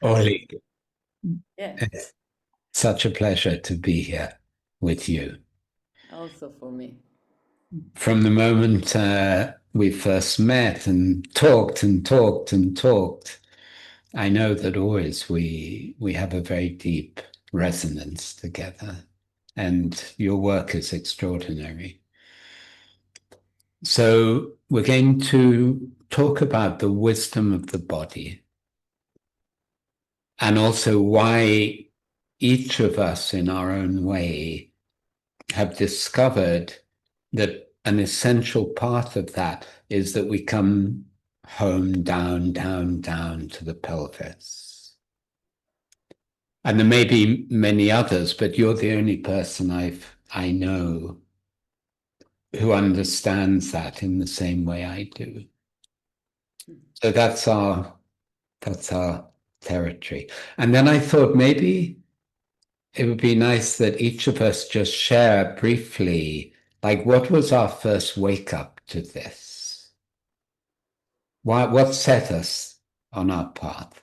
Orly, Yeah, it's such a pleasure to be here with you. also for me. From the moment we first met and talked and talked and talked, I know that always we have a very deep resonance together, and your work is extraordinary. So we're going to talk about the wisdom of the body and also why each of us in our own way have discovered that an essential part of that is that we come home down, down, down to the pelvis. And there may be many others, but you're the only person I know who understands that in the same way I do. So that's our territory. And then I thought maybe it would be nice that each of us just share briefly, like, what was our first wake up to this? What set us on our path?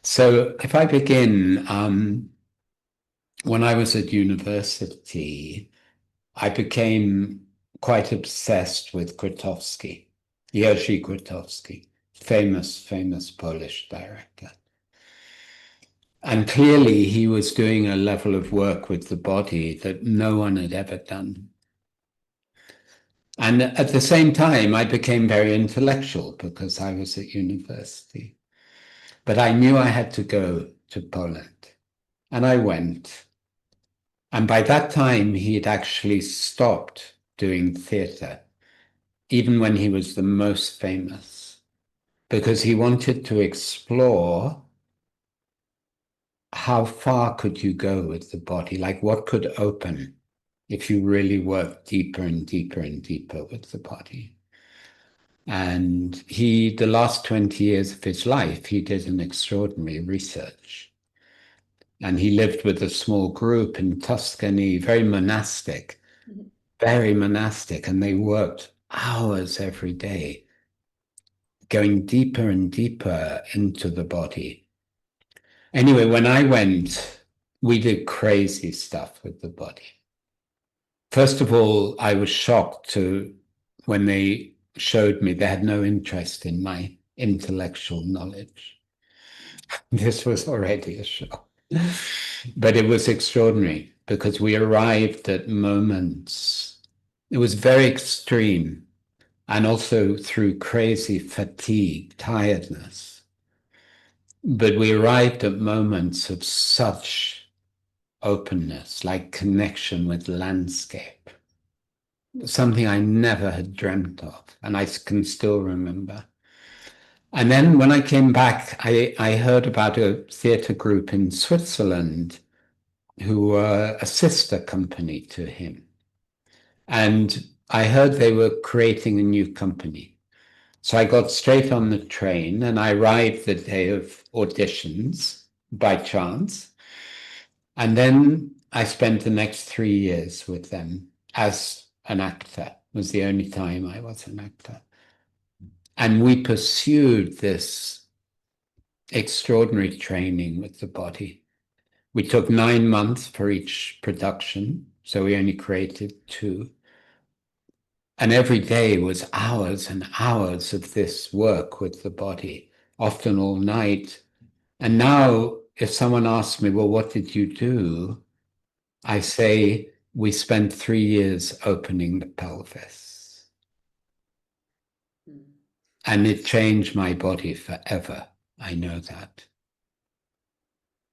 So if I begin, when I was at university, I became quite obsessed with Grotowski, Jerzy Grotowski, famous Polish director. And clearly he was doing a level of work with the body that no one had ever done. And at the same time, I became very intellectual because I was at university. But I knew I had to go to Poland. And I went. And by that time, he had actually stopped doing theatre, even when he was the most famous, because he wanted to explore how far could you go with the body, like what could open if you really work deeper and deeper and deeper with the body. And the last 20 years of his life, he did an extraordinary research. And he lived with a small group in Tuscany, very monastic, and they worked hours every day, going deeper and deeper into the body. Anyway, when I went, we did crazy stuff with the body. First of all, I was shocked when they showed me they had no interest in my intellectual knowledge. This was already a shock. But it was extraordinary because we arrived at moments. It was very extreme and also through crazy fatigue, tiredness. But we arrived at moments of such openness, like connection with landscape, something I never had dreamt of, and I can still remember. And then when I came back, I heard about a theatre group in Switzerland who were a sister company to him. And I heard they were creating a new company. So I got straight on the train and I arrived the day of auditions by chance. And then I spent the next 3 years with them as an actor. It was the only time I was an actor. And we pursued this extraordinary training with the body. We took 9 months for each production, so we only created two. And every day was hours and hours of this work with the body, often all night. And now, if someone asks me, well, what did you do? I say, we spent 3 years opening the pelvis. And it changed my body forever. I know that.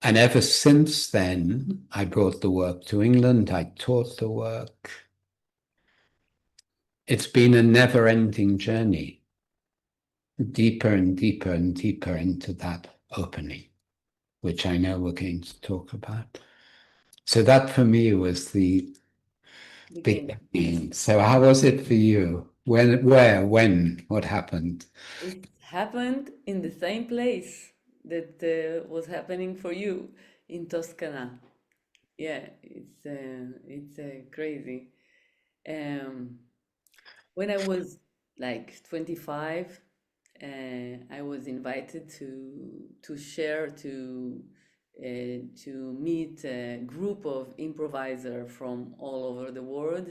And ever since then, I brought the work to England. I taught the work. It's been a never-ending journey, deeper and deeper and deeper into that opening, which I know we're going to talk about. So that for me was the Beginning. beginning. So how was it for you? When, where, when, what happened? It happened in the same place that was happening for you in Toscana. Yeah, it's crazy. Um, when I was like 25, I was invited to share to meet a group of improvisers from all over the world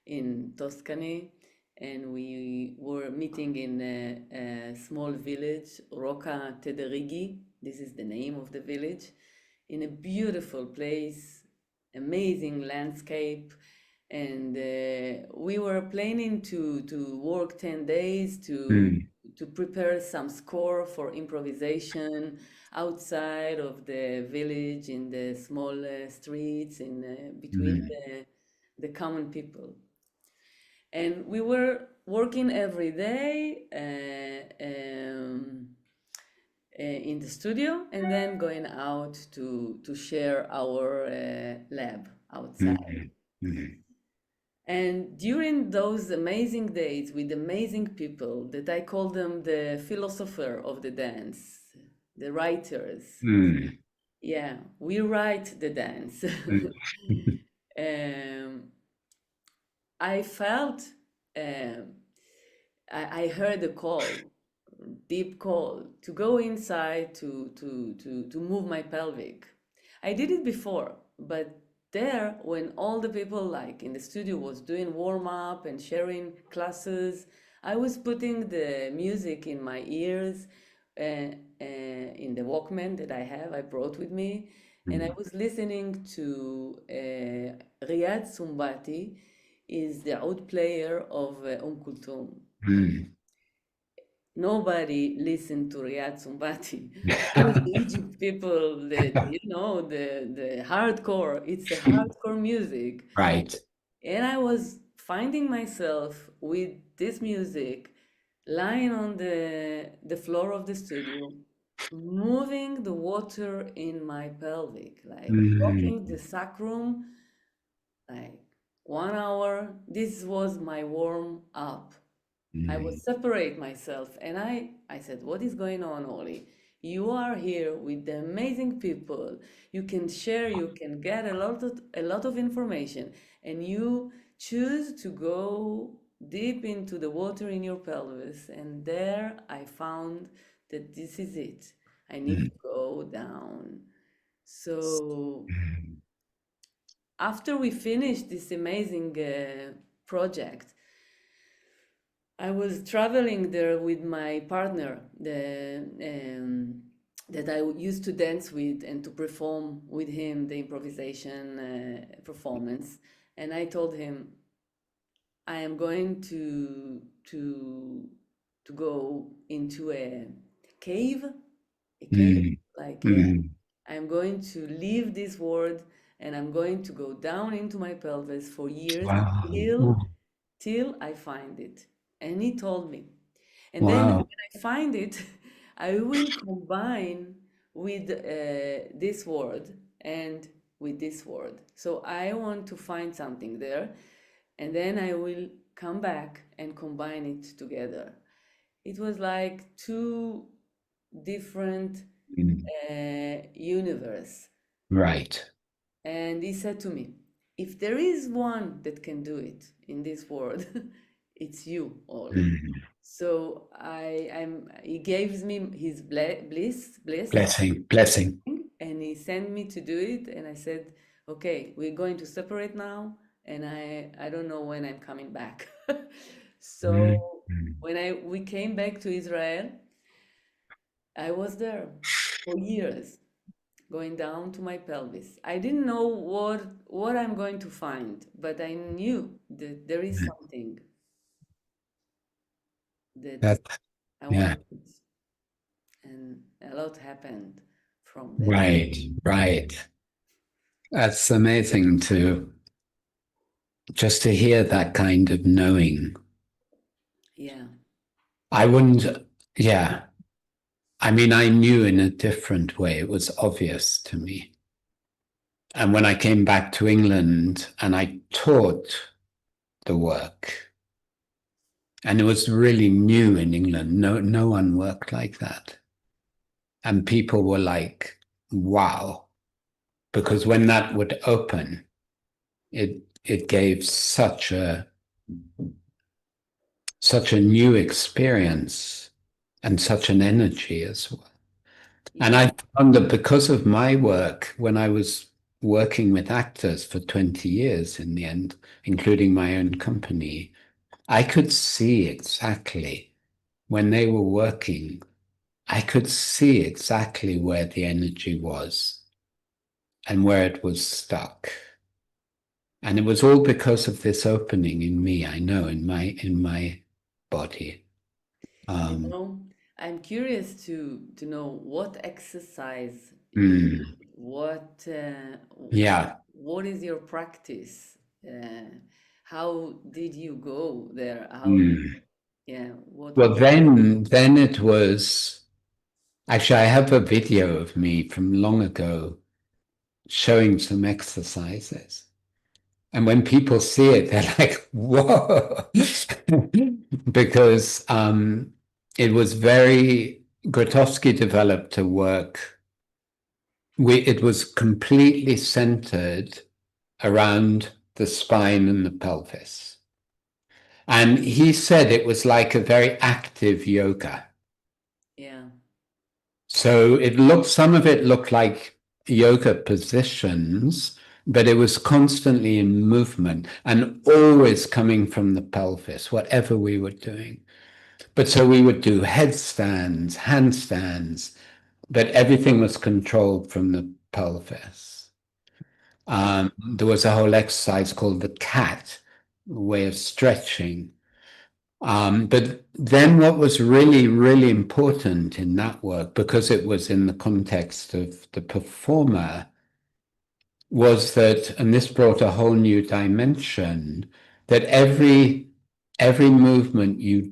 in Tuscany, and we were meeting in a small village, Rocca Tederighi. This is the name of the village, in a beautiful place, amazing landscape. And we were planning to work 10 days Mm, to prepare some score for improvisation outside of the village, in the small streets, in between mm, the common people. And we were working every day in the studio, and then going out to share our lab outside. mm, mm, And during those amazing days with amazing people, that I call them the philosopher of the dance, the writers. mm, Yeah, we write the dance. mm, um, I felt, um, I heard a call, deep call, to go inside to move my pelvic. I did it before, but there, when all the people like in the studio was doing warm up and sharing classes, I was putting the music in my ears, in the Walkman that I brought with me, and I mm, was listening to Riyad Sumbati, is the oud player of Kulthum. mm. Nobody listened to Riyad Sumbati. Only the Egypt people, the hardcore. It's a hardcore music. Right. And I was finding myself with this music lying on the floor of the studio, moving the water in my pelvic, like Mm, rocking the sacrum, like 1 hour. This was my warm up. I would mm, separate myself, and I said, "What is going on, Oli? You are here with the amazing people. You can share, you can get a lot of information, and you choose to go deep into the water in your pelvis." And there I found that this is it. I need mm, to go down. So mm, after we finished this amazing project, I was traveling there with my partner, that I used to dance with and to perform with him the improvisation performance. And I told him, I am going to go into cave, a cave, mm, like mm. I'm going to leave this world, and I'm going to go down into my pelvis for years Wow. till I find it. And he told me. And then Wow. when I find it, I will combine with this word and with this word. So I want to find something there, and then I will come back and combine it together. It was like two different Mm. universe. Right. And he said to me, if there is one that can do it in this world, it's you, Ollie. Mm. So he gives me his bliss, Blessing. Blessing. and he sent me to do it. And I said, okay, we're going to separate now, and I don't know when I'm coming back. Mm, So mm. when we came back to Israel, I was there for years, going down to my pelvis. I didn't know what I'm going to find, but I knew that there is something that That, I yeah. wanted, and a lot happened from that. Right. Right. That's amazing to just to hear that kind of knowing. Yeah, I wouldn't, yeah. I mean, I knew in a different way. It was obvious to me. And when I came back to England and I taught the work, and it was really new in England, no one worked like that. And people were like, wow, because when that would open, it gave such a new experience. and such an energy as well. And Yeah. I found that because of my work, when I was working with actors for 20 years in the end, including my own company, I could see exactly when they were working, I could see exactly where the energy was and where it was stuck. And it was all because of this opening in me, I know, in my body. You Um, know, I'm curious to know what exercise you mm, did. yeah. What is your practice? How did you go there? Mm. Yeah, what Well, was then it was actually I have a video of me from long ago showing some exercises. And when people see it, they're like, whoa, because it was very, Grotowski developed a work. It was completely centered around the spine and the pelvis. And he said it was like a very active yoga. yeah, So some of it looked like yoga positions, but it was constantly in movement and always coming from the pelvis, whatever we were doing. But so we would do headstands, handstands, but everything was controlled from the pelvis. There was a whole exercise called the cat, way of stretching. But then what was really, really important in that work, because it was in the context of the performer, was that, and this brought a whole new dimension, that every movement you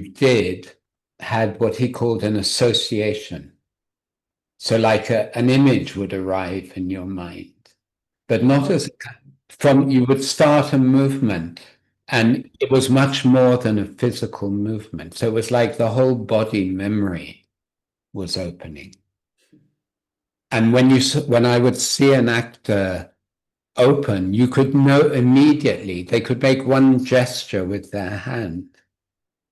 did, had what he called an association. So like an image would arrive in your mind, but not yeah. as from you would start a movement and it was much more than a physical movement. So it was like the whole body memory was opening. And when I would see an actor open, you could know immediately, they could make one gesture with their hand,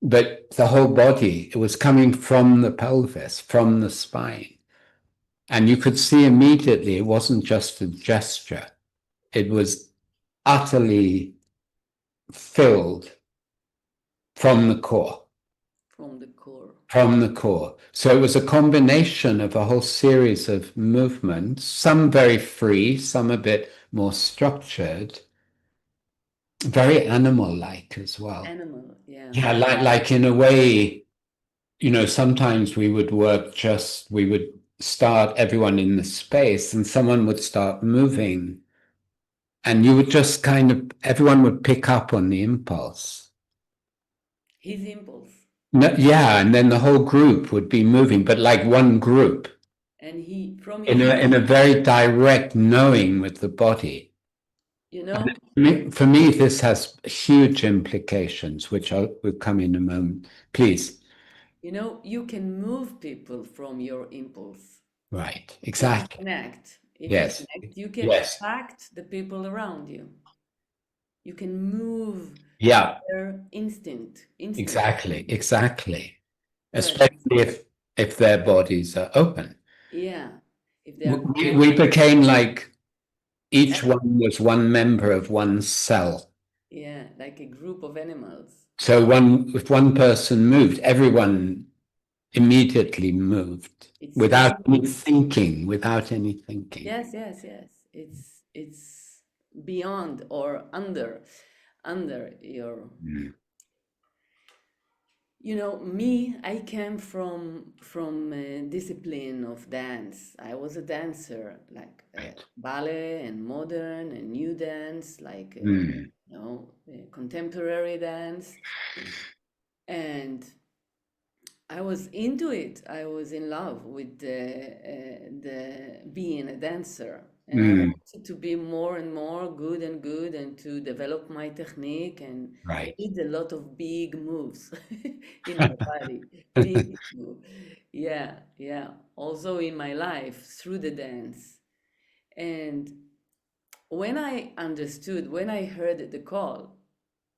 but the whole body, it was coming from the pelvis, from the spine. And you could see immediately it wasn't just a gesture, it was utterly filled from the core. From the core. From the core. So it was a combination of a whole series of movements, some very free, some a bit more structured, very animal-like as well. Animal, yeah. Yeah, like in a way, sometimes we would start everyone in the space and someone would start moving and you would just everyone would pick up on the impulse. His impulse. No, yeah, and then the whole group would be moving, but like one group And he, from in his, a very direct knowing with the body. you know, For me, this has huge implications, which will come in a moment. Please. you can move people from your impulse. Right. If you Exactly. connect, Yes. you can Yes. attract the people around you. You can move Yeah. their instinct. Exactly. Exactly. But Especially if their bodies are open. yeah, if they are We became like each animals, one was one member of one cell. yeah, like a group of animals. So if one person moved, everyone immediately moved It's without any syncing. thinking, without any thinking. Yes, yes, yes. It's beyond or under your. Mm, Me, I came from a discipline of dance. I was a dancer, like right. ballet and modern and new dance, like Mm, contemporary dance, and I was into it. I was in love with the being a dancer, and I mm, wanted to be more and more good and to develop my technique. And I right. did a lot of big moves in my body, big move. Yeah, yeah. Also in my life through the dance. And when I understood, when I heard the call,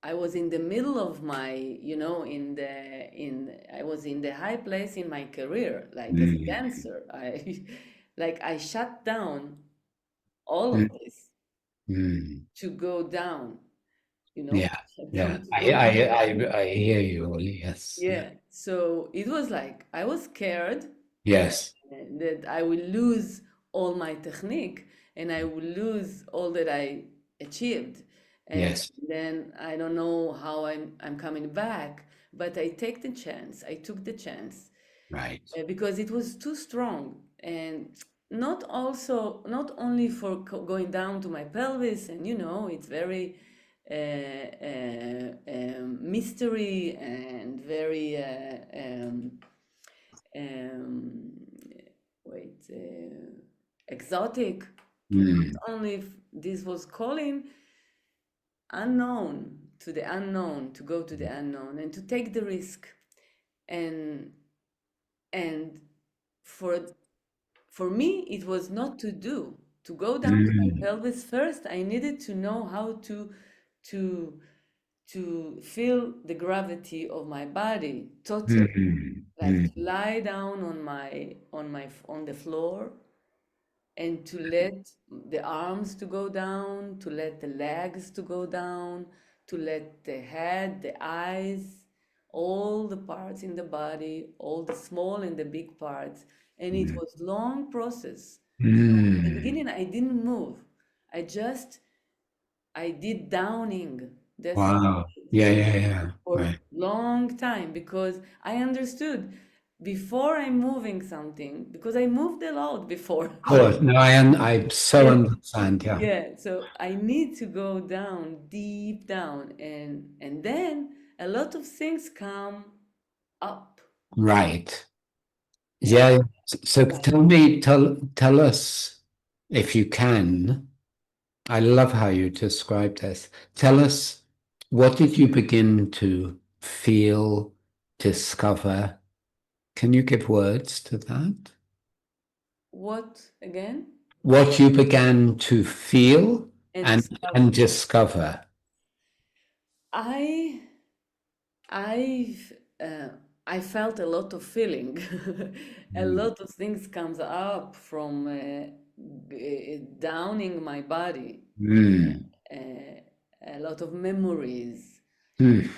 I was in the middle of my, I was in the high place in my career, like as a Mm. dancer. I like I shut down all Mm. of this Mm. to go down, Yeah. shut Yeah. down to I, go I, down. I hear you, Oli. Yes. Yeah. Yeah. So it was like I was scared Yes. that I will lose all my technique and I will lose all that I achieved. And Yes. then I don't know how I'm coming back, but I take the chance. I took the chance Right. because it was too strong and not only for going down to my pelvis and it's very mystery and very um, wait, exotic. Not Mm. only if this was calling unknown to the unknown, to go to the unknown and to take the risk. And and for for me, it was not to do. To go down to my Mm. pelvis first, I needed to know how to to feel the gravity of my body totally, Mm. like Mm. to lie down on the floor and to let the arms to go down, to let the legs to go down, to let the head, the eyes, all the parts in the body, all the small and the big parts. And it Mm. was long process. So in the Mm. beginning, I didn't move. I just I did downing. That's what Wow. Yeah. Yeah. Yeah. for Right. long time because I understood before I'm moving something because I moved a lot before. Of course. No, I so Yeah, understand. Yeah. yeah. So I need to go down, deep down, and then a lot of things come up. Right. And Yeah. So tell us if you can. I love how you described this. Tell us, what did you begin to feel, discover? Can you give words to that? what again? What you began to feel And and discover. discover. I I've I felt a lot of feeling. A Mm. lot of things comes up from downing my body. Mm. Uh, a lot of memories. Mm.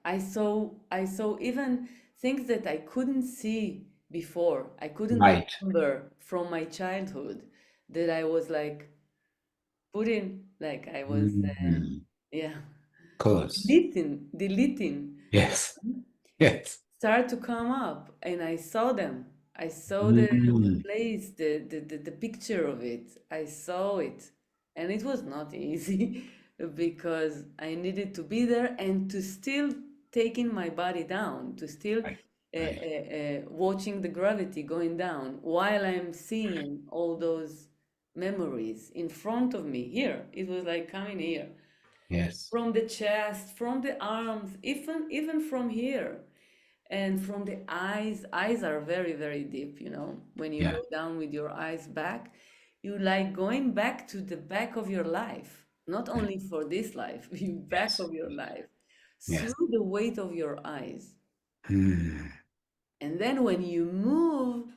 I saw even things that I couldn't see before. I couldn't Right. remember from my childhood that I was like putting, like I was, Mm. yeah, Of course. deleting Yes. Yes. start to come up and I saw them. I saw the Mm. place, the picture of it. I saw it. And it was not easy because I needed to be there and to still taking my body down, to still Right. Right. watching the gravity going down while I'm seeing all those memories in front of me here. It was like coming here Yes. from the chest, from the arms, even from here and from the eyes are very very deep, when you Yeah. go down with your eyes back, you like going back to the back of your life, not Yeah. only for this life, you back Yes. of your life Yes. through the weight of your eyes. Mm. And then when you move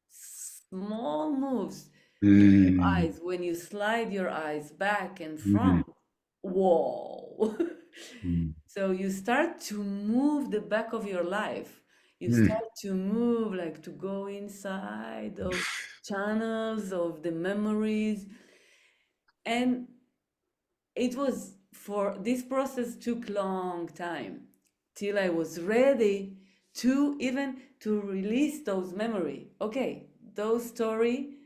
small moves in your Mm. eyes, when you slide your eyes back and front, Mm. whoa. Mm. So you start to move the back of your life. You Mm. start to move, like to go inside of channels of the memories. And it was for this process took long time till I was ready to even to release those memory. Okay, those story,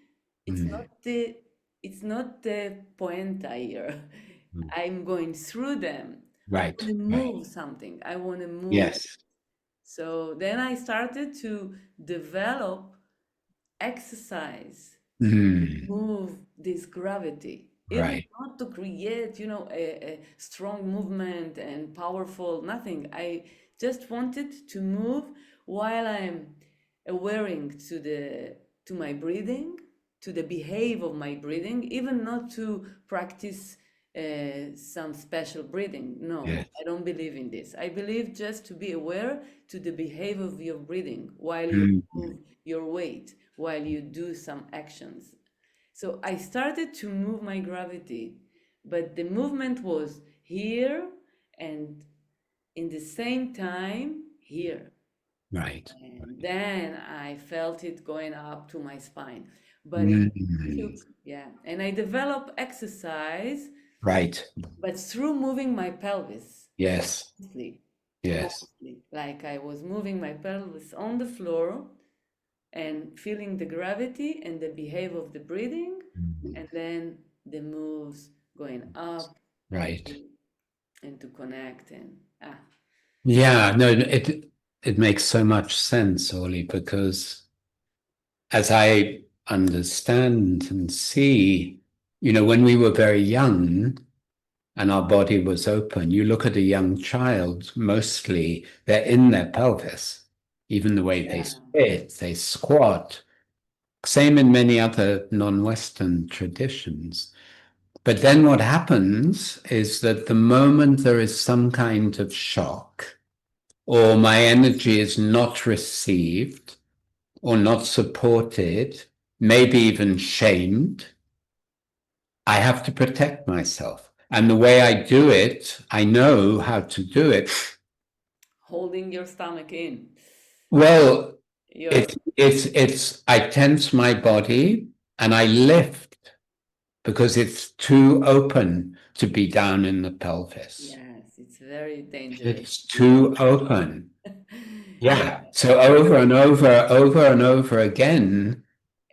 it's not Mm. the it's not the pointa here. Mm. I'm going through them. I want Right. to Right. move something. I want to move. Yes. So then I started to develop exercise Mm. move this gravity, even Right. not to create, a strong movement and powerful, nothing. I just wanted to move while I'm awareing to my breathing, to the behave of my breathing, even not to practice some special breathing. No, Yes. I don't believe in this. I believe just to be aware to the behavior of your breathing while you Mm. move your weight, while you do some actions. So I started to move my gravity, but the movement was here and in the same time here. Right. And then I felt it going up to my spine. But it Mm. took, yeah. And I developed exercise, Right. but through moving my pelvis, Yes. mostly, Yes. mostly. Like I was moving my pelvis on the floor and feeling the gravity and the behavior of the breathing, Mm. and then the moves going up Right. and to connect and Yeah, no, it makes so much sense, Orly, because as I understand and see, when we were very young and our body was open, you look at a young child, mostly they're in their pelvis, even the way they yeah, sit, they squat. Same in many other non-Western traditions. But then what happens is that the moment there is some kind of shock, or my energy is not received, or not supported, maybe even shamed, I have to protect myself. And the way I do it, I know how to do it. holding your stomach in. Well, Your I tense my body and I lift because it's too open to be down in the pelvis. yes, it's very dangerous It's to be too open. open. Yeah, Yeah. So over and over again.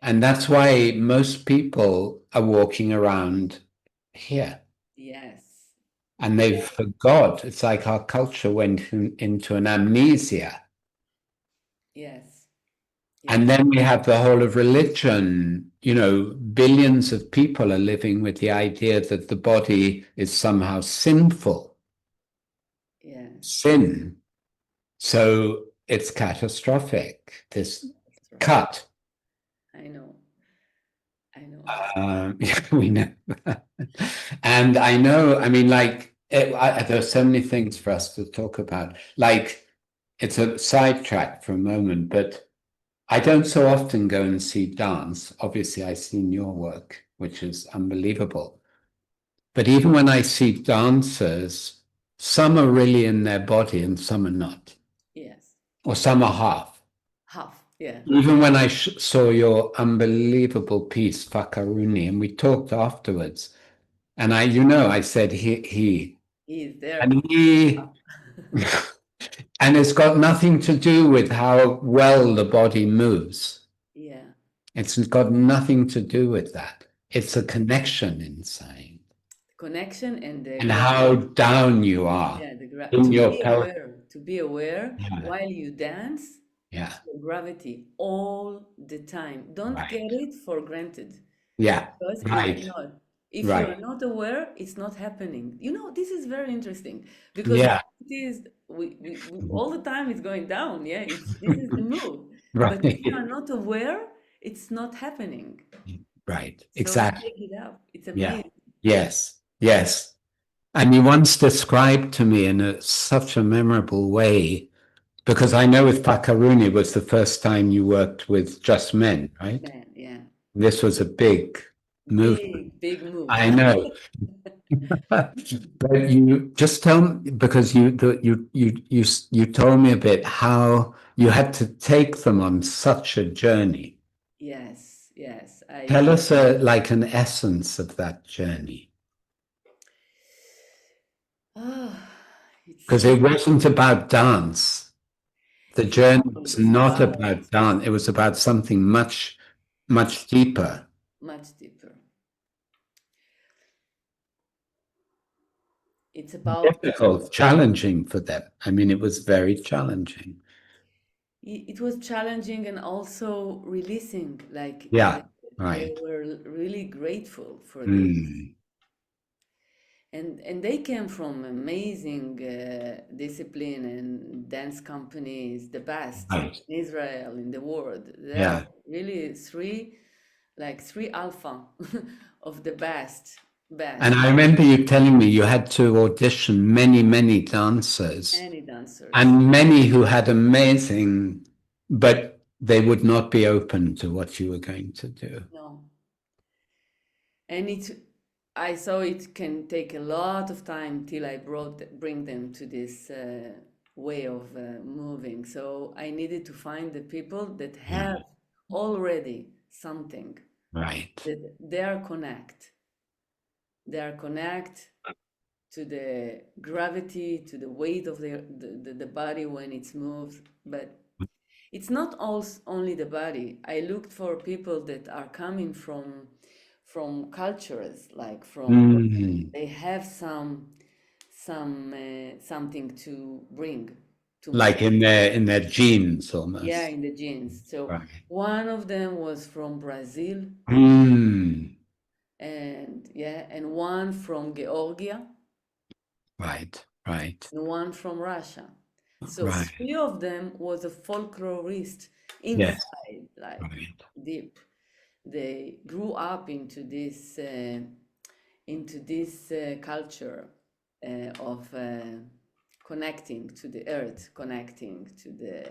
And that's why most people are walking around here yes, and they've forgot. It's like our culture went into an amnesia. yes, And yes, then we have the whole of religion. Billions of people are living with the idea that the body is somehow sinful, yes. sin. So it's catastrophic, this Catastrophic. cut. I know, I know. We know. And I know, I mean, like, there are so many things for us to talk about. Like, it's a sidetrack for a moment, but I don't so often go and see dance. Obviously, I've seen your work, which is unbelievable. But even when I see dancers, some are really in their body and some are not, Yes, or some are half. half. Yeah, Even when I saw your unbelievable piece, Fakaruni, and we talked afterwards, and I said he, he is there. and he, and it's got nothing to do with how well the body moves. Yeah, It's got nothing to do with that. It's a connection inside connection and the and how down you are yeah, in your pelvis. to be aware Yeah, while you dance yeah, for gravity all the time. Don't get right. it for granted Yeah, because it's right, not. If you are right. not aware, it's not happening. This is very interesting because Yeah, gravity is we all the time it's going down. Yeah, it's this is the move. But if you are right, not aware, it's not happening. right. So Exactly. take it up. It's Yeah. amazing. Yes. Yes. And you once described to me in such a memorable way, because I know with Pakaruni was the first time you worked with just men, right? Man, yeah. This was a big movement. Big, big move. I know. But you just tell me, because you told me a bit how you had to take them on such a journey. Yes, yes. Tell us like an essence of that journey. Ah, it's Because it wasn't about dance. The journey no, was it's not about about dance. It was about something much, much deeper, much deeper. It's about difficult, challenging for them. I mean, it was very challenging. it was challenging and also releasing. Like Yeah, they right. were really grateful for this. Mm, And they came from amazing discipline and dance companies, the best right. in Israel, in the world. They are Yeah. really three alpha of the best. And best, I remember you telling me you had to audition many, many dancers any dancers. and many who had amazing, but they would not be open to what you were going to do. No. And I saw it can take a lot of time till I bring them to this way of moving. So I needed to find the people that Yeah. have already something, Right. that they are connect to the gravity, to the weight of the body when it's moved. But it's not only the body. I looked for people that are coming from cultures, like from Mm. they have something to bring to Like move. in their genes Yeah, almost. in the genes. So Right. one of them was from Brazil, Mm. and yeah, and one from Georgia, Right. Right. and one from Russia. So Right. three of them was a folklorist Yes. inside, like Right. deep. They grew up into this culture of connecting to the earth, connecting to the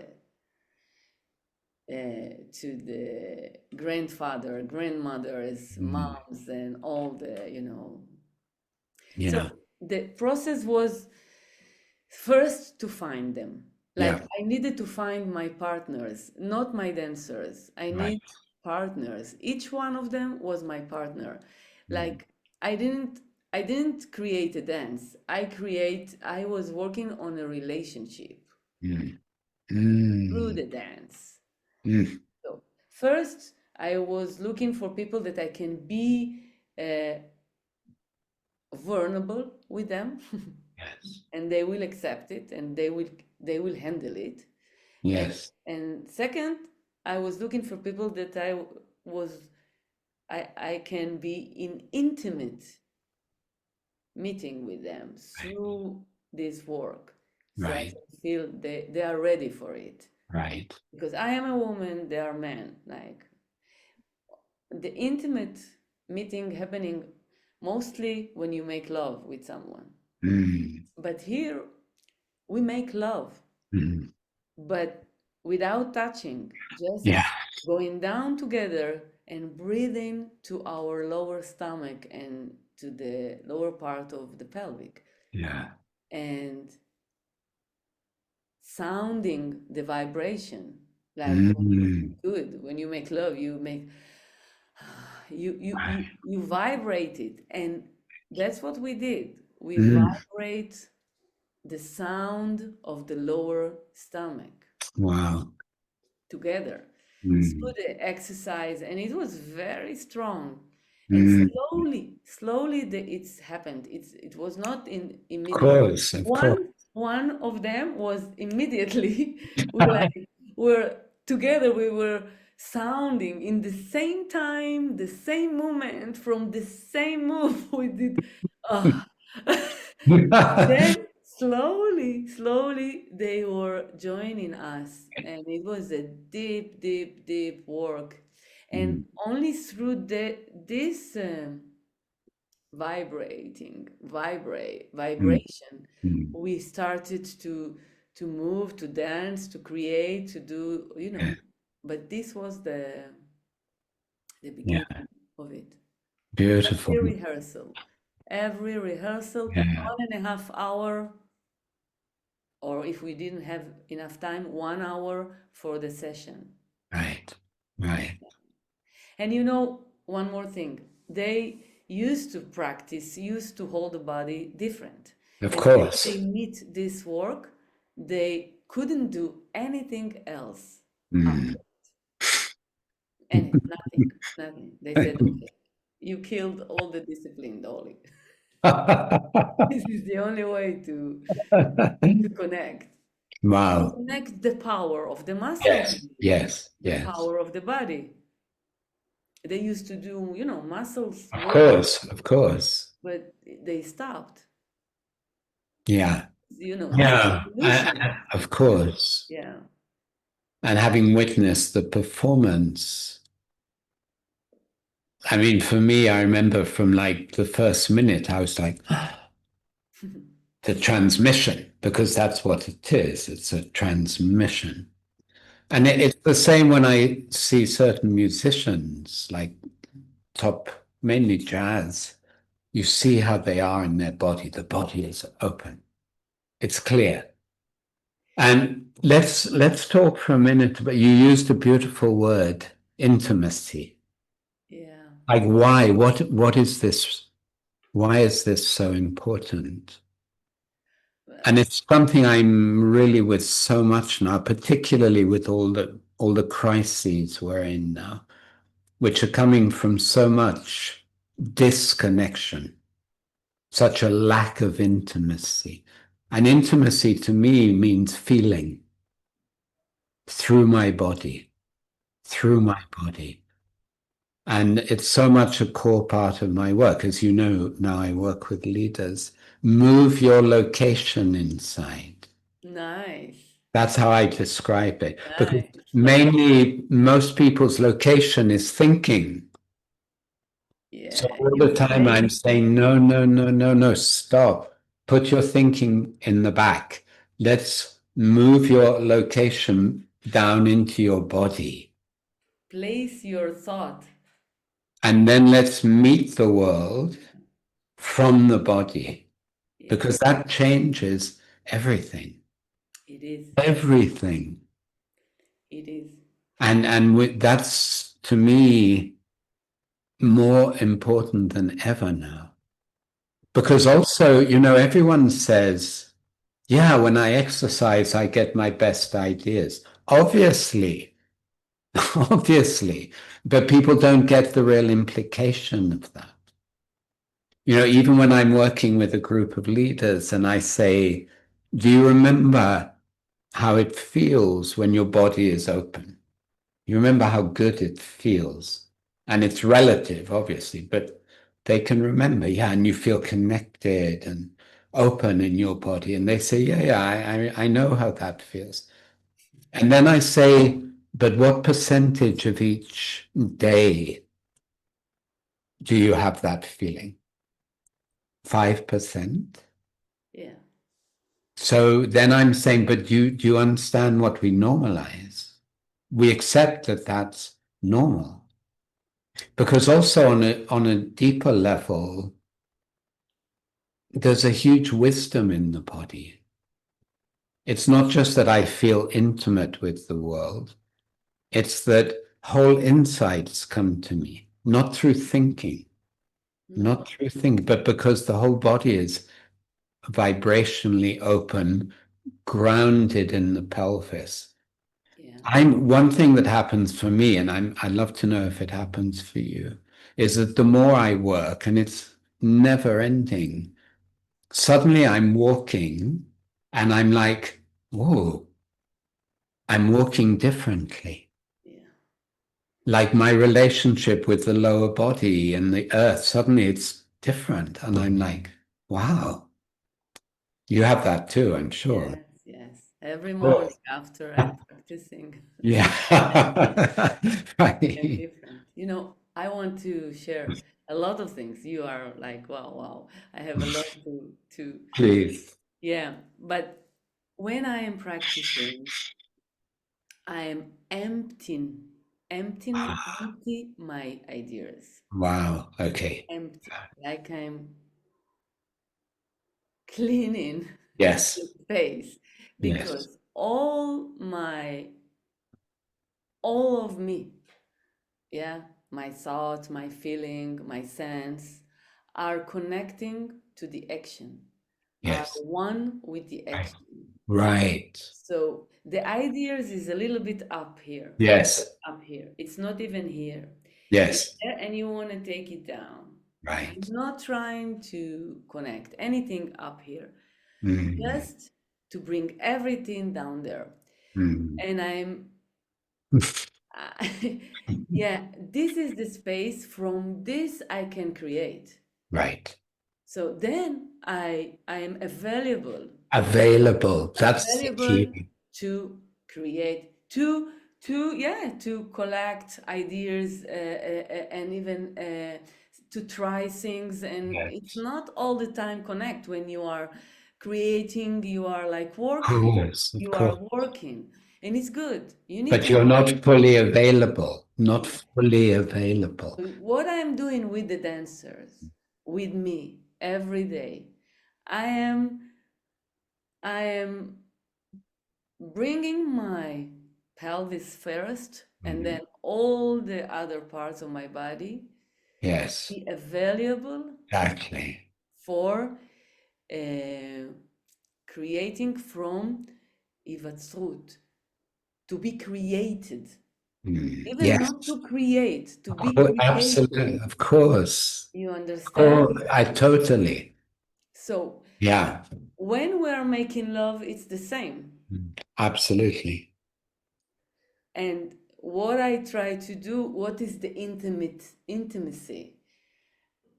grandfather, grandmothers, Mm. moms, and all the. So Yeah. the process was first to find them. Like Yeah. I needed to find my partners, not my dancers. I Right. need partners. Each one of them was my partner. Mm. Like I didn't create a dance. I was working on a relationship Mm. through Mm. the dance. Mm. So first I was looking for people that I can be uh, vulnerable with them Yes. and they will accept it and they will handle it. And Yes. and second, I was looking for people that I can be in intimate meeting with them through this work. So I Right. can feel they are ready for it. Right. Because I am a woman, they are men. Like the intimate meeting happening mostly when you make love with someone. Mm. But here we make love Mm. but without touching, just Yeah. going down together and breathing to our lower stomach and to the lower part of the pelvic Yeah. and sounding the vibration. Like Mm. good when you make love, you make you vibrate it, and that's what we did. We Mm. vibrate the sound of the lower stomach Wow. together through Mm. the exercise, and it was very strong. And Mm. slowly it's happened. It was not in Of immediate. course. Of course. One of them was immediately we like were together, we were sounding in the same time, the same moment, from the same move we did. Ah. Then slowly they were joining us, and it was a deep, deep, deep work. And Mm. only through this Mm. vibration, Mm. we started to move, to dance, to create, to do. Yeah. But this was the Yeah. beginning of it. Beautiful. Every rehearsal, Yeah. 1.5 hour, or if we didn't have enough time, 1 hour for the session. Right. Right. And one more thing, they used to hold the body different. Of And when they course. meet this work, they couldn't do anything else Mm. after. Nothing, nothing. They said, okay, you killed all the discipline, Dolly. This is the only way to connect. To Wow. connect the power of the muscles, Yes. Yes. the Yes. power of the body. They used to do, muscles Of work, course. Of course. but they stopped. Yeah. It's Yeah. evolution. Of course. Yeah. And having witnessed the performance I mean, for me, I remember from like the first minute, I was like, the transmission, because that's what it is. It's a transmission. And it's the same when I see certain musicians, like top, mainly jazz. You see how they are in their body. The body is open. It's clear. And let's talk for a minute. But you used a beautiful word, intimacy. Yeah. Like why? What is this? Why is this so important? And Well, it's something I'm really with so much now, particularly with all the crises we're in now, which are coming from so much disconnection, such a lack of intimacy. And intimacy to me means feeling through my body, through yeah. my body. And it's so much a core part of my work. As you know, now I work with leaders. Move your location inside. Nice. That's how I describe it. Because Nice. So, mainly most people's location is thinking. So yeah, all you the time I'm place saying, no, no, no, no, no, stop. Put your thinking in the back. Let's move your location down into your body. place your thought. And then let's meet the world from the body, Yeah, because that changes everything. it is. Everything. It is. And that's to me more important than ever now. Because also, everyone says, yeah, when I exercise, I get my best ideas. Obviously, obviously, but people don't get the real implication of that. Even when I'm working with a group of leaders and I say, do you remember how it feels when your body is open? You remember how good it feels. And it's relative, obviously, but they can remember, yeah, and you feel connected and open in your body. And they say, yeah, yeah, I know how that feels. And then I say, but what percentage of each day do you have that feeling? 5%? Yeah. So then I'm saying, but do you understand what we normalize? We accept that that's normal. Because also on a deeper level, there's a huge wisdom in the body. It's not just that I feel intimate with the world, it's that whole insights come to me, not through thinking, No. not through thinking, but because the whole body is vibrationally open, grounded in the pelvis. Yeah. I'm one thing that happens for me, and I'd love to know if it happens for you, is that the more I work, and it's never ending, suddenly I'm walking and I'm like, whoa, I'm walking differently. Yeah. Like my relationship with the lower body and the earth, suddenly it's different. And I'm like, wow, you have that too, I'm sure. Yes. Yes. Every Cool. morning after I'm practicing, Yeah. I'm Right. different. I want to share a lot of things. You are like, wow, wow. I have a lot to Please. yeah. But when I am practicing, I am empty my ideas. Wow. Okay. Empty. Like I'm cleaning the Yes. space Yes. because all of me, yeah, my thought, my feeling, my sense are connecting to the action, are Yes. one with the Right. action. Right. So the ideas is a little bit up here, Yes. up here. It's not even here. It's Yes. there and you want to take it down. I'm Right. not trying to connect anything up here, Mm. just to bring everything down there. Mm. And yeah, this is the space. From this, I can create. Right. So then I am available, Available. That's the available key. to create, to to collect ideas, and even to try things, and it's Yes. not all the time connect. When you are creating, you are like working, Of you are course. working, and it's good. You need But to you're work. not fully available, not fully available. What I'm doing with the dancers, with me every day, i am I am bringing my pelvis first, and Mhm. then all the other parts of my body Yes, be available exactly. for uh, creating from hivatzrut, to be created, even Yes, not to create, to be created. absolutely, of course. You Oh, understand? I totally. So Yeah, when we're making love, it's the same. absolutely. And what I try to do, what is the intimacy?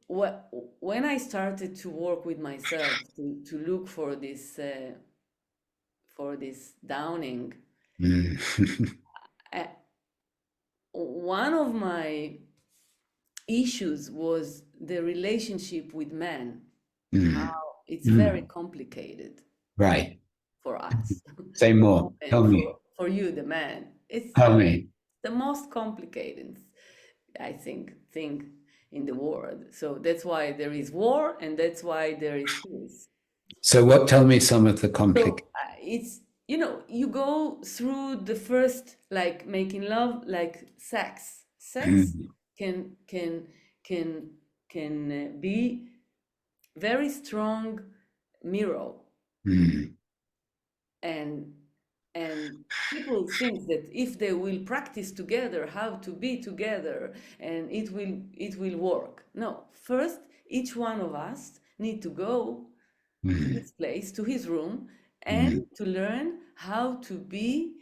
What When I started to work with myself, to look for this downing, Mm. uh, one of my issues was the relationship with men. How Mm. it's very Mm. complicated Right. for us, Say the more. woman, Tell me. for you, the man. It's Tell me. the most complicated, I think, thing in the world. So that's why there is war, and that's why there is peace. So what, tell me some of the conflict. So it's, you go through the first, like making love, like sex. Sex Mm. can can can be very strong mirror, Mm. and people think that if they will practice together how to be together, and it will work. No, first each one of us need to go to Mm. his place, to his room, and Mm. to learn how to be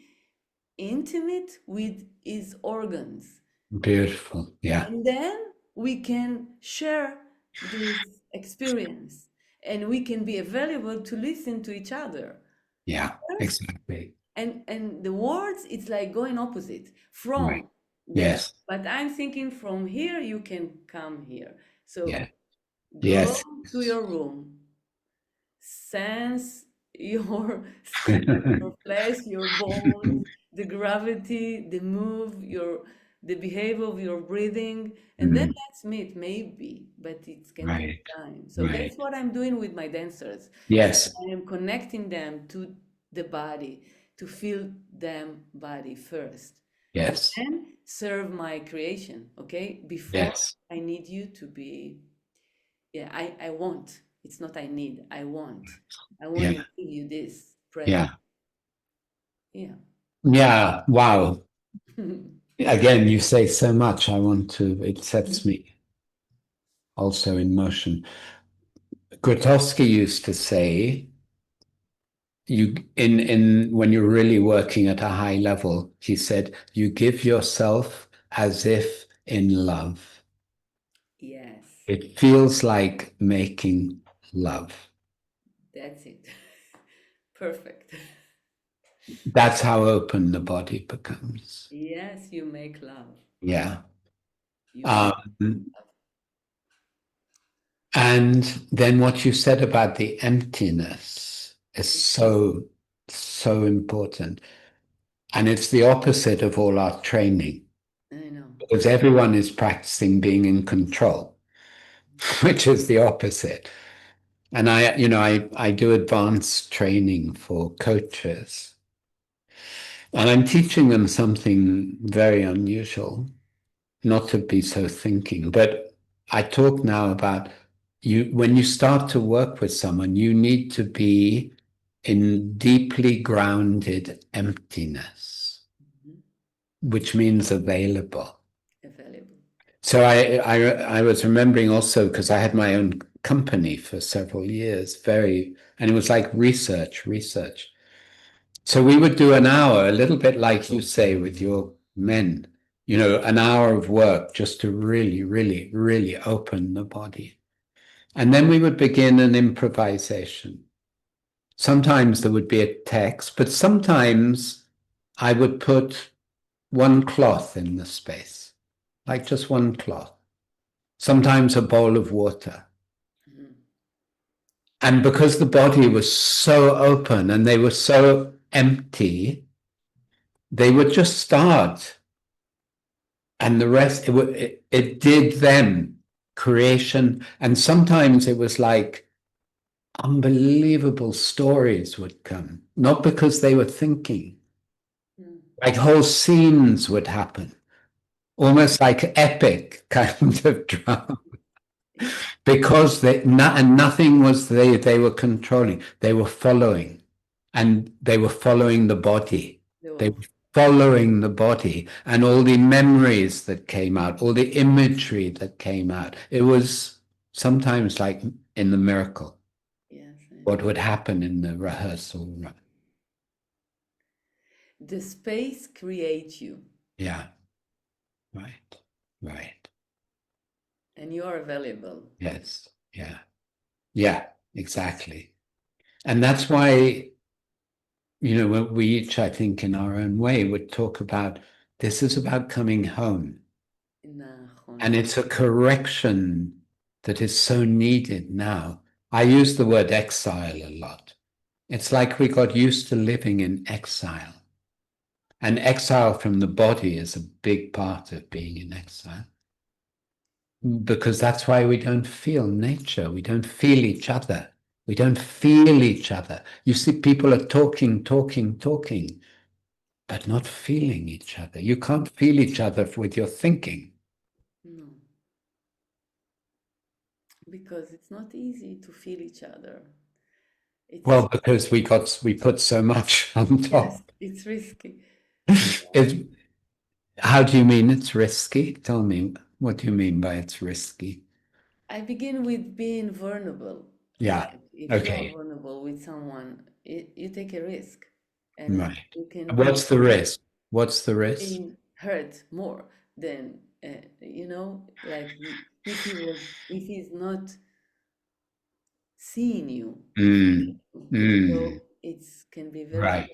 intimate with his organs, Beautiful. Yeah. and then we can share this experience, and we can be available to listen to each other Yeah. first. Exactly. And the words, it's like going opposite Right. from the, Yes. but I'm thinking from here you can come here. So Yeah. go Yes. to your room, sense your skin, your flesh, your bones, the gravity, the move, the behavior of your breathing, and then Mm. let's meet maybe, but it can take Right. time. So that's Right. what I'm doing with my dancers. Yes. I am connecting them to the body, to feel them body first, and Yes. then serve my creation. Okay, before Yes. I need you to be. Yeah, I want. It's not I need. I want. I want to Yeah. give you this present. Yeah. Yeah. Yeah. Wow. Again, you say so much. I want to, it sets me also in motion. Grotowski used to say, you in when you're really working at a high level, he said, you give yourself as if in love. Yes, It feels like making love. that's it. Perfect. That's how open the body becomes. Yes, you make love. Yeah. You make Um, love. and then what you said about the emptiness is so, so important. And it's the opposite of all our training I know. because everyone is practicing being in control, which is the opposite. And I do advanced training for coaches, and I'm teaching them something very unusual, not to be so thinking, but I talk now about you when you start to work with someone, you need to be in deeply grounded emptiness, Mhm. which means available. Available. So I was remembering also because I had my own company for several years, and it was like research. So we would do an hour, a little bit like you say with your men, an hour of work just to really, really, really open the body. And then we would begin an improvisation. Sometimes there would be a text, but sometimes I would put one cloth in the space, like just one cloth, sometimes a bowl of water. Mhm. And because the body was so open and they were so empty, they would just start. And the rest, it did them, creation. And sometimes it was like unbelievable stories would come, not because they were thinking, Mm. like whole scenes would happen, almost like epic kind of drama. Yeah. Because and nothing was they were controlling, they were following, and they were following the body. They They were, were following the body and all the memories that came out, all the imagery that came out. It was sometimes like in the miracle, yes. what would happen in the rehearsal room. The space creates you, Yeah, right, right. and you are available. Yes, yeah, yeah, exactly. And that's why, we each, I think, in our own way, would talk about this is about coming home. And נכון. it's a correction that is so needed now. I use the word exile a lot. It's like we got used to living in exile. And exile from the body is a big part of being in exile. Because that's why we don't feel nature. We don't feel each other. We don't feel each other. You see, people are talking, talking, talking, but not feeling each other. You can't feel each other with your thinking. No, because it's not easy to feel each other. It's, Well, because we put so much on yes, top. it's risky. It, how do you mean it's risky? Tell me, what do you mean by it's risky? I begin with being vulnerable. Yeah. Like if you are Okay. vulnerable with someone, you take a risk, and Right. you can be What's the risk? What's the risk? being hurt more than like if he's not seeing you, Mm. so Mm. it can be very Right.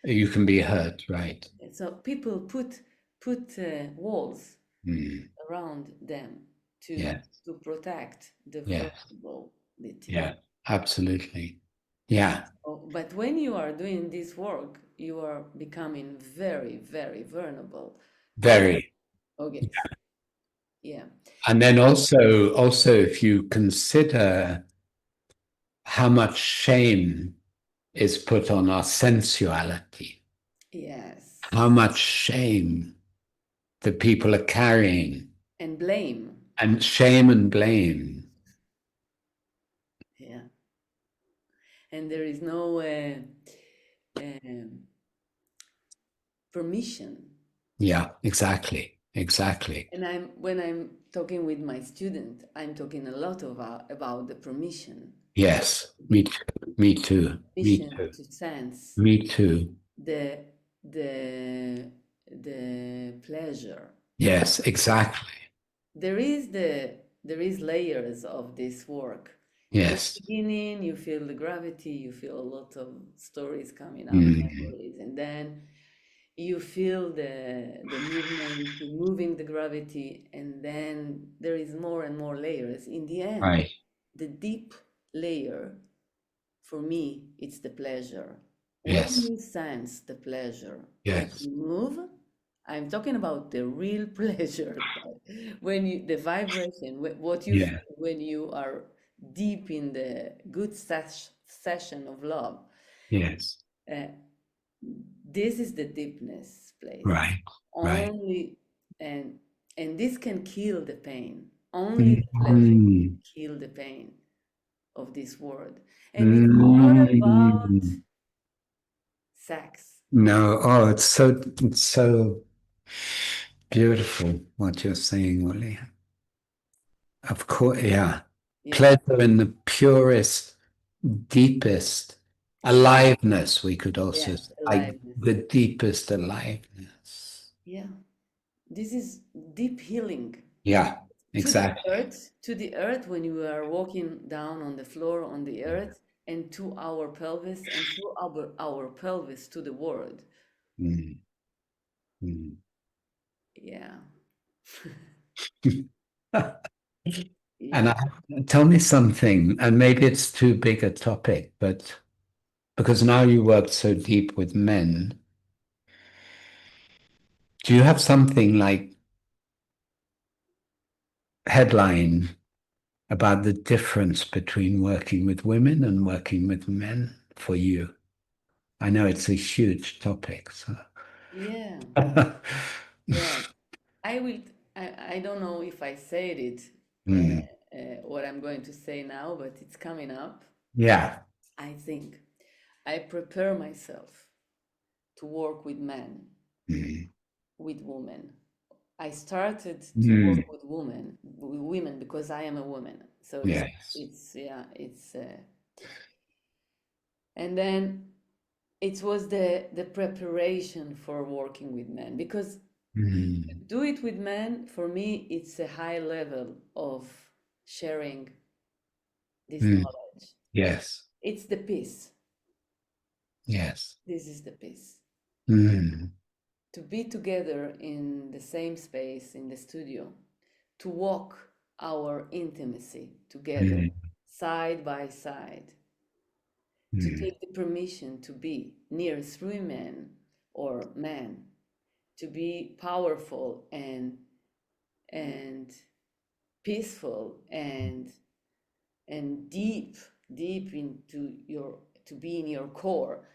You can be hurt, right? hard. So people put walls Mm. around them to Yes. to protect the Yes. vulnerability. Yeah. Absolutely. Yeah. But when you are doing this work, you are becoming very, very vulnerable. And Very. okay, yeah, And then also if you consider how much shame is put on our sensuality, yes, how much shame that people are carrying, and blame, and shame and blame. yeah, and there is no um permission. Yeah, exactly. Exactly. And when I'm talking with my student, I'm talking a lot about the permission, Yes. Me too. Me too. Me permission too. to sense Me too. the the the pleasure. Yes, exactly. There is layers of this work. In the Yes. beginning, you feel the gravity, you feel a lot of stories coming up, Mm, memories, and then you feel the movement to moving the gravity, and then there is more and more layers. In the end, right. the deep layer for me, it's the pleasure. When Yes. you sense the pleasure, when Yes. you move, I'm talking about the real pleasure. When you, the vibration, what you Yeah. feel when you are deep in the good session of love. Yes. Uh, this is the deepness place. Right. Right. Only, and and this can kill the pain. Only the pleasure Mm, can kill the pain of this world. And it's not about mm. sex. No, oh, it's so beautiful what you're saying, Willie. Of course, yeah. Yeah. Pleasure in the purest, deepest aliveness, we could also Yes, say, like aliveness. the deepest aliveness. Yeah. This is deep healing. Yeah, exactly. To the earth when you are walking down on the floor on the earth, and to our pelvis, and through our pelvis to the world. Mm, mm. Yeah. And Yeah. tell me something, and maybe it's too big a topic, but because now you work so deep with men, do you have something like headline about the difference between working with women and working with men for you? I know it's a huge topic, so. Yeah. Yeah. I will, I don't know if I said it, Mm, what I'm going to say now, but it's coming up. yeah. I think I prepare myself to work with men, Mm, with women. I started to mm, work with women because I am a woman. So yes. yeah, and then it was the preparation for working with men because Mm, do it with men, for me, it's a high level of sharing this mm, knowledge. yes. It's the peace. Yes. This is the peace. Mm, To be together in the same space in the studio, to walk our intimacy together, mm, side by side, to mm, take the permission to be near three men or men, to be powerful and peaceful and deep into your to be in your core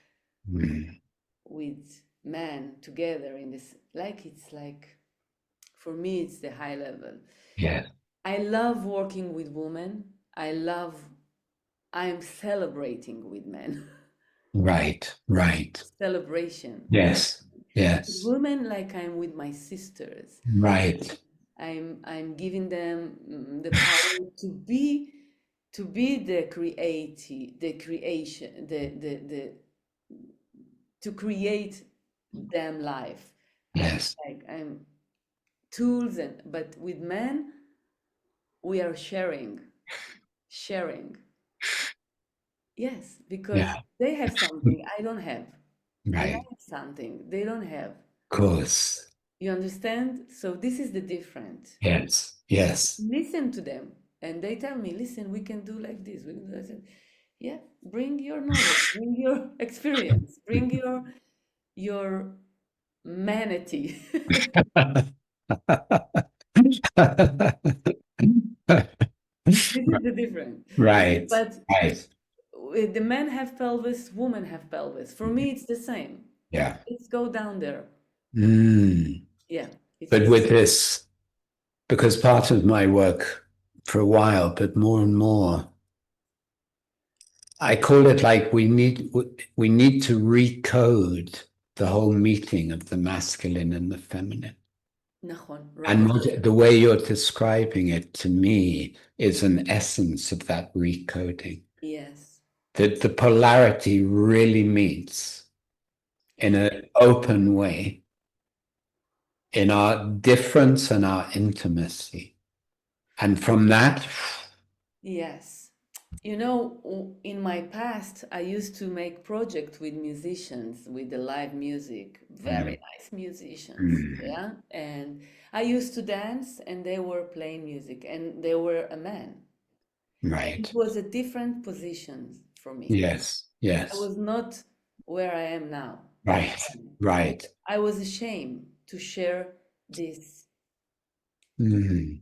mm, with men together in this, like it's like, for me it's the high level. yes. I love working with women. I'm celebrating with men. Right. Right. Celebration with Yes. Yes. women, like I'm with my sisters. Right. I'm giving them the power to be the creation, the to create them life. Yes. I'm tools, and but with men we are sharing. Yes, because Yeah. they have something I don't have, and I Right. have something they don't have. Of course. You understand? So this is the difference. Yes. Yes. Listen to them, and they tell me, "Listen, we can do like this. We can do that." I said, yeah, bring your knowledge, bring your experience, bring your manatee. This is the difference. Right. But Right. the men have pelvis, women have pelvis. For me, it's the same. Yeah. Let's go down there. Mm. Yeah, it's But the with same. this, because part of my work for a while, but more and more, I call it like we need to recode the whole meeting of the masculine and the feminine. Nachon, And right? the way you're describing it to me is an essence of that recoding. Yes. That the polarity really meets in Yeah. an open way in our difference and our intimacy. And from that, Yes. You know, in my past, I used to make projects with musicians, with the live music, very mm, nice musicians, mm, yeah. And I used to dance, and they were playing music, and they were a man. It right. was a different position for me. Yes. I Yes. was not where I am now. Right. Right. I was ashamed to share this Mm,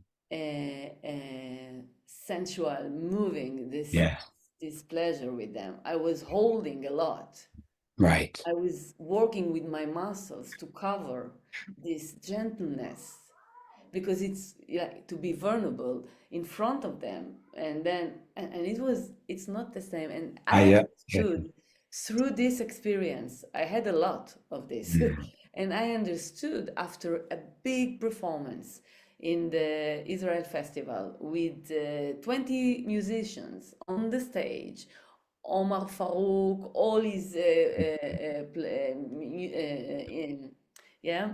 sensual, moving, yes. this pleasure with them. I was holding a lot. Right. I was working with my muscles to cover this gentleness because it's like to be vulnerable in front of them, and then and it's not the same. And I Get understood through this experience, I had a lot of this, mm, and I understood after a big performance in the Israel festival with 20 musicians on the stage, Omar Farouk, all his yeah,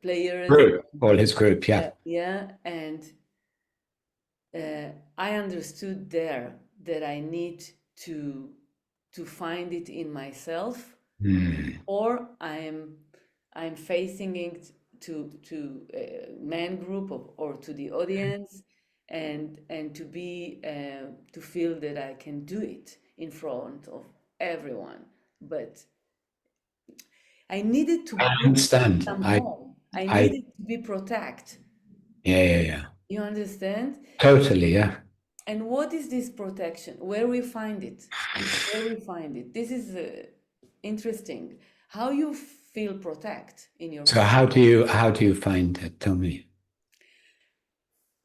players, group, all his group. Yeah. yeah, and I understood there that I need to to find it in myself, Mm, or I'm facing it to man group or to the audience, and to be to feel that I can do it in front of everyone. But I needed to I bring understand. some home. I I, needed to be protect. yeah, yeah, yeah. You understand? Totally, yeah. And what is this protection? Where we find it? Where we find it? This is interesting. How you feel protect in your So body? how do you find it? Tell me.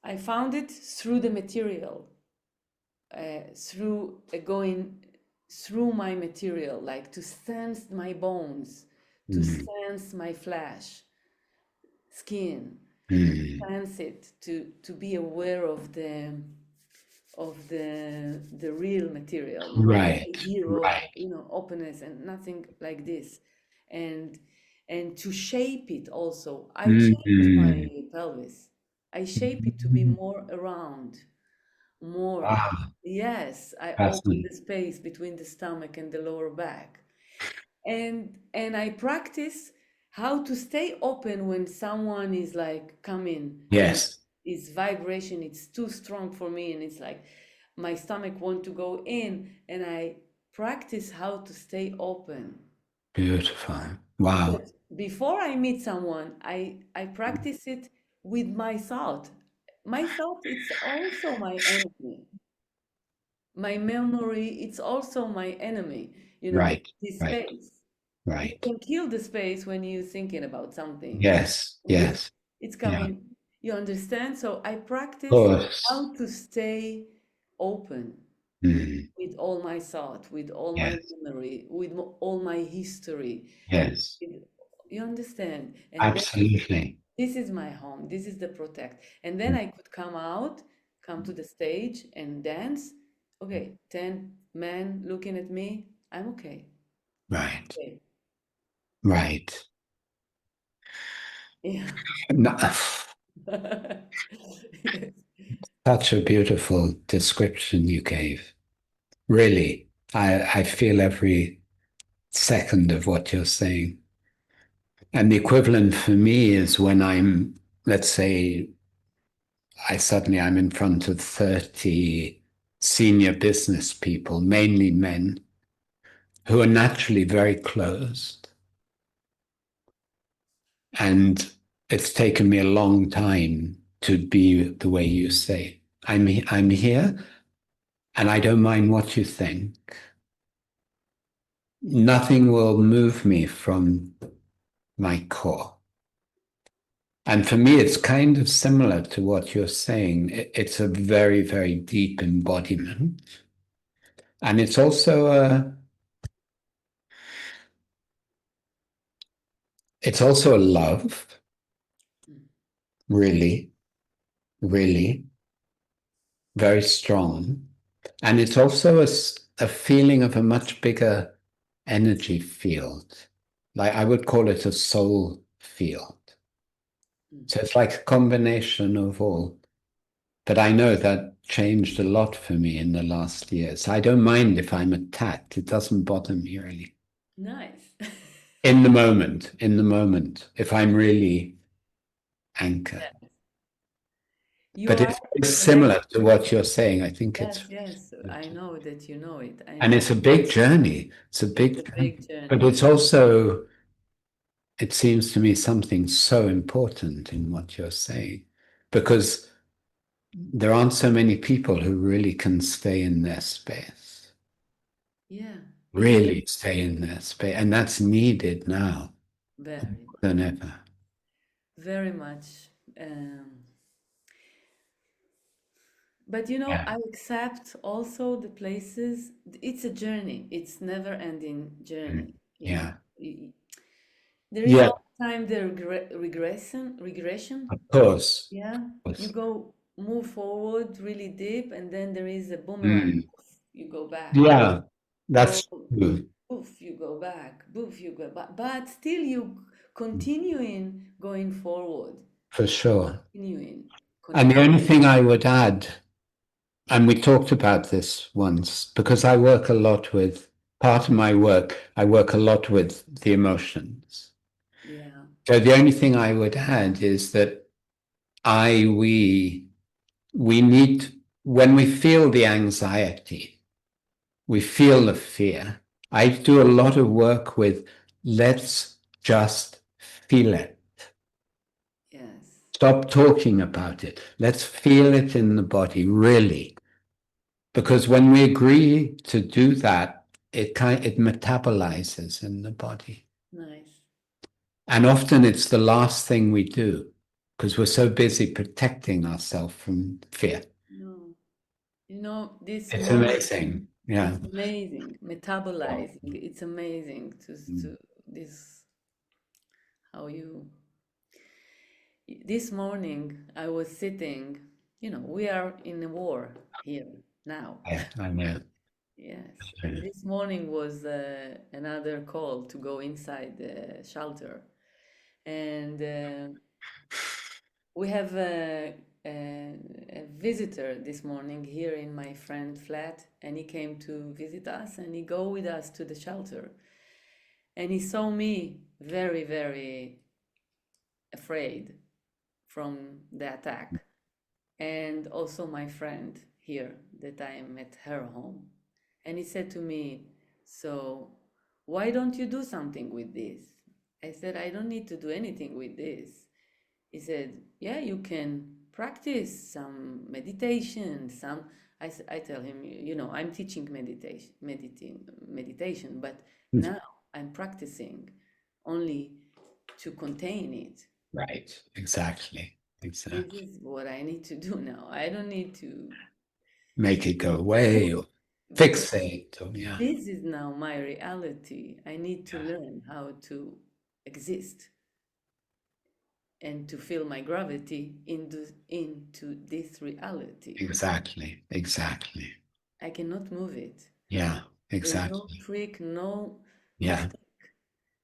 I found it through the material, through going through my material, like to sense my bones, to Mm, sense my flesh, skin, mm. sense it, to be aware of the real material, not the Right, idea of right. openness and nothing like this, and and to shape it also. I changed my Mm. pelvis. I shape it to be more around, more. Wow, Yes, I open fascinating. the space between the stomach and the lower back, and I practice how to stay open when someone is like coming and Yes, is vibration, it's too strong for me, and it's like my stomach want to go in, and I practice how to stay open. beautiful. Wow. But before I meet someone, I practice it with my thought. My thought, it's also my enemy. My memory, it's also my enemy. Right, This right, space. You right. can kill the space when you're thinking about something Yes, because yes. it's Yeah. coming. You understand? So I Of practice course. how to stay open Mm, with all my thought, with all my yes, memory, with all my history. yes. You understand? And then Absolutely. this is my home. This is the protect. And then I could come out, come to the stage and dance. Okay, 10 men looking at me. I'm okay. Right, Okay. right. Yeah. No, Yes. such a beautiful description you gave. Really, I feel every second of what you're saying. And the equivalent for me is when let's say, I'm in front of 30 senior business people, mainly men, who are naturally very closed. And it's taken me a long time to be the way you say. I'm here and I don't mind what you think. Nothing will move me from my core. And for me, it's kind of similar to what you're saying. It's a very, very deep embodiment. And it's also a love, really, really very strong. And it's also a feeling of a much bigger energy field. Like I would call it a soul field. So it's like a combination of all. But I know that changed a lot for me in the last years. I don't mind if I'm attacked. It doesn't bother me really. Nice. In the moment, if I'm really anchored. Yes. You But are it's connected. similar to what you're saying. I think Yes, it's yes. I know that you know it. I and know it's a big journey. It's a it's big a journey. big But journey. it's also, it seems to me, something so important in what you're saying. Because there aren't so many people who really can stay in their space. Yeah, it's Really stay in their space. And that's needed now very, than ever. very much. But Yeah. I accept also the places. It's a journey. It's never ending Mm. journey. Yeah. There is Yeah, all the time the regression. of course. Yeah, Of you course. go move forward really deep, and then there is a boomerang. Mm. You go back. Yeah, Go that's true, poof, you go back. Poof, you go back. But still, you continuing going forward, for sure. continuing, And connect. the only thing I would add, and we talked about this once, because I work a lot with part of my work, I work a lot with the emotions. Yeah. So the only thing I would add is that we need, when we feel the anxiety, we feel the fear. I do a lot of work with let's just feel it. Yes, Stop talking about it. Let's feel it in the body, really. Because when we agree to do that, it metabolizes in the body. nice. And often it's the last thing we do because we're so busy protecting ourselves from fear. No, this It's moment, amazing. Yeah. it's amazing. Metabolizing, it's amazing to this how you. This morning I was sitting. We are in a war here now. Yeah, I know. Yes, and this morning was another call to go inside the shelter, and we have a visitor this morning here in my friend flat, and he came to visit us, and he go with us to the shelter, and he saw me very, very afraid from the attack, and also my friend here that I am at her home, and he said to me, "So, why don't you do something with this?" I said, "I don't need to do anything with this." He said, "Yeah, you can practice some meditation, some." I tell him, I'm teaching meditation, but now I'm practicing only to contain it. Right. Exactly. This Exactly. is what I need to do now. I don't need to Make it go away or because fixate. Or, yeah. this is now my reality. I need to Yeah. learn how to exist and to feel my gravity into this reality. Exactly. Exactly. I cannot move it. Yeah. There's no Exactly. trick, no Yeah. mistake.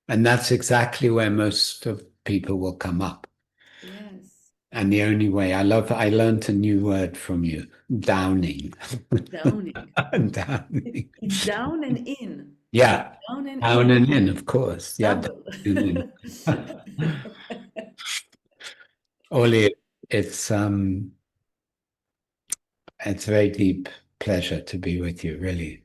And that's exactly where most of people will come up. Yes, And the only way I learned a new word from you, downing. downing. Downing. It's down and in. It's Yeah. down and Down in. and in, of course. Yeah. Down Double. and in. Orly, it's a very deep pleasure to be with you, really.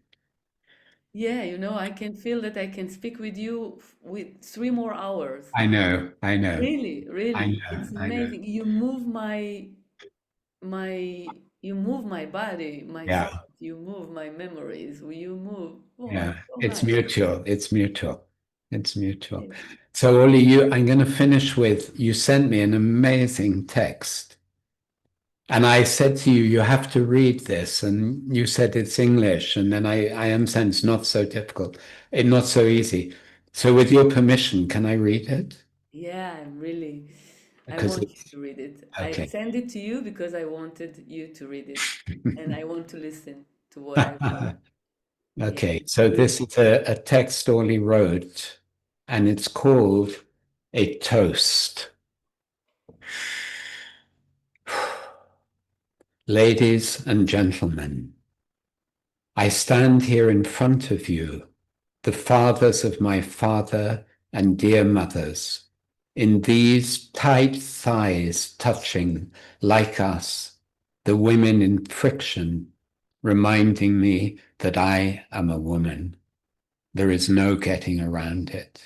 Yeah, I can feel that I can speak with you with 3 more hours. I know, I know, Really, I really. know, It's I know. amazing. You move my body, my Yeah, thoughts, you move my memories, you move yeah. so It's much. mutual. It's mutual. It's mutual. Amazing. So, Orly, I'm going to finish with you sent me an amazing text. And I said to you, you have to read this. And you said it's English. And then I understand it's not so difficult, not so easy. So, with your permission, can I read it? Yeah, I Because want you it's to read it. I okay. send it to you because I wanted you to read it and I want to listen to what I wrote. Yeah, Okay, so read. this is a text Orly wrote, and it's called A Toast. Ladies and gentlemen, I stand here in front of you, the fathers of my father and dear mothers, in these tight thighs touching, like us, the women in friction, reminding me that I am a woman. There is no getting around it.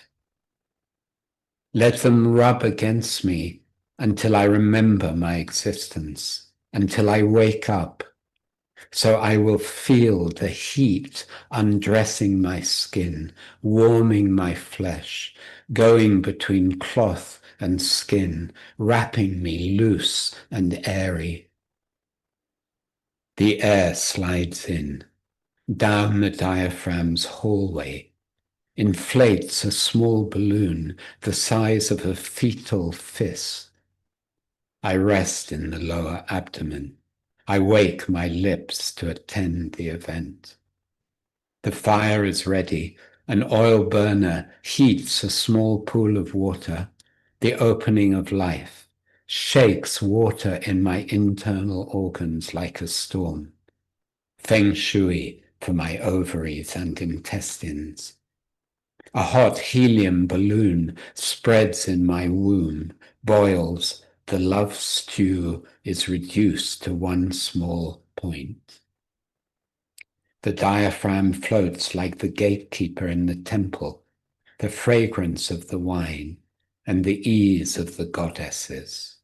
Let them rub against me until I remember my existence, until I wake up, so I will feel the heat undressing my skin, warming my flesh, going between cloth and skin, wrapping me loose and airy. The air slides in, down the diaphragm's hallway, inflates a small balloon the size of a fetal fist. I rest in the lower abdomen. I wake my lips to attend the event. The fire is ready. An oil burner heats a small pool of water. The opening of life shakes water in my internal organs like a storm. Feng shui for my ovaries and intestines. A hot helium balloon spreads in my womb, boils. The love stew is reduced to one small point. The diaphragm floats like the gatekeeper in the temple, the fragrance of the wine and the ease of the goddesses.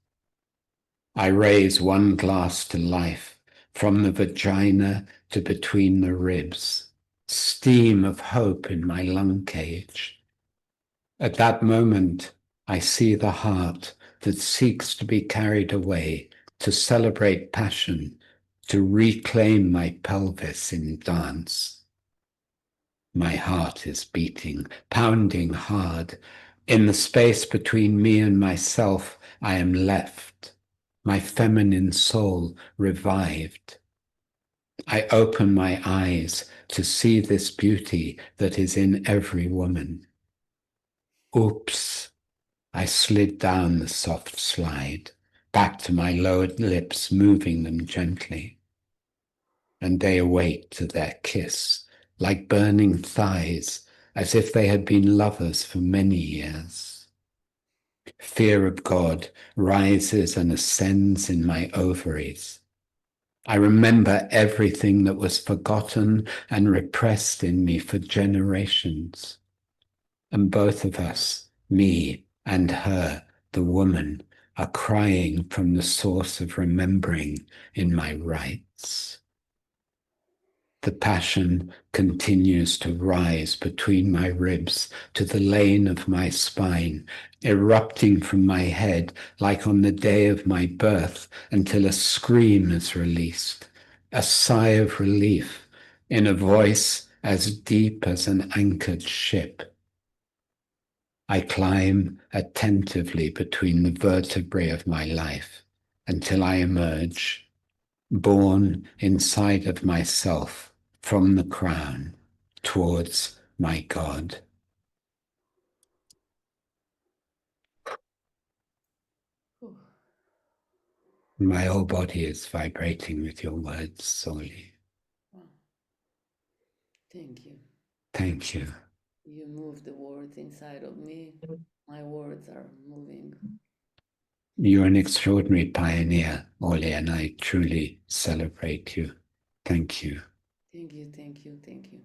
I raise one glass to life, from the vagina to between the ribs, steam of hope in my lung cage. At that moment, I see the heart that seeks to be carried away, to celebrate passion, to reclaim my pelvis in dance. My heart is beating, pounding hard. In the space between me and myself, I am left, my feminine soul revived. I open my eyes to see this beauty that is in every woman. Oops, I slid down the soft slide, back to my lowered lips, moving them gently. And they awake to their kiss, like burning thighs, as if they had been lovers for many years. Fear of God rises and ascends in my ovaries. I remember everything that was forgotten and repressed in me for generations. And both of us, me and her, the woman, are crying from the source of remembering in my rights. The passion continues to rise between my ribs to the lane of my spine, erupting from my head like on the day of my birth until a scream is released, a sigh of relief in a voice as deep as an anchored ship. I climb attentively between the vertebrae of my life until I emerge, born inside of myself from the crown towards my God. Whew. My whole body is vibrating with your words, Orly. Wow. Thank you. Thank you. You move the words inside of me. My words are moving. You're an extraordinary pioneer, Orly, and I truly celebrate you. Thank you. Thank you, thank you, thank you.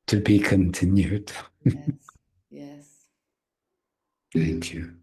To be continued. Yes, yes. Thank you.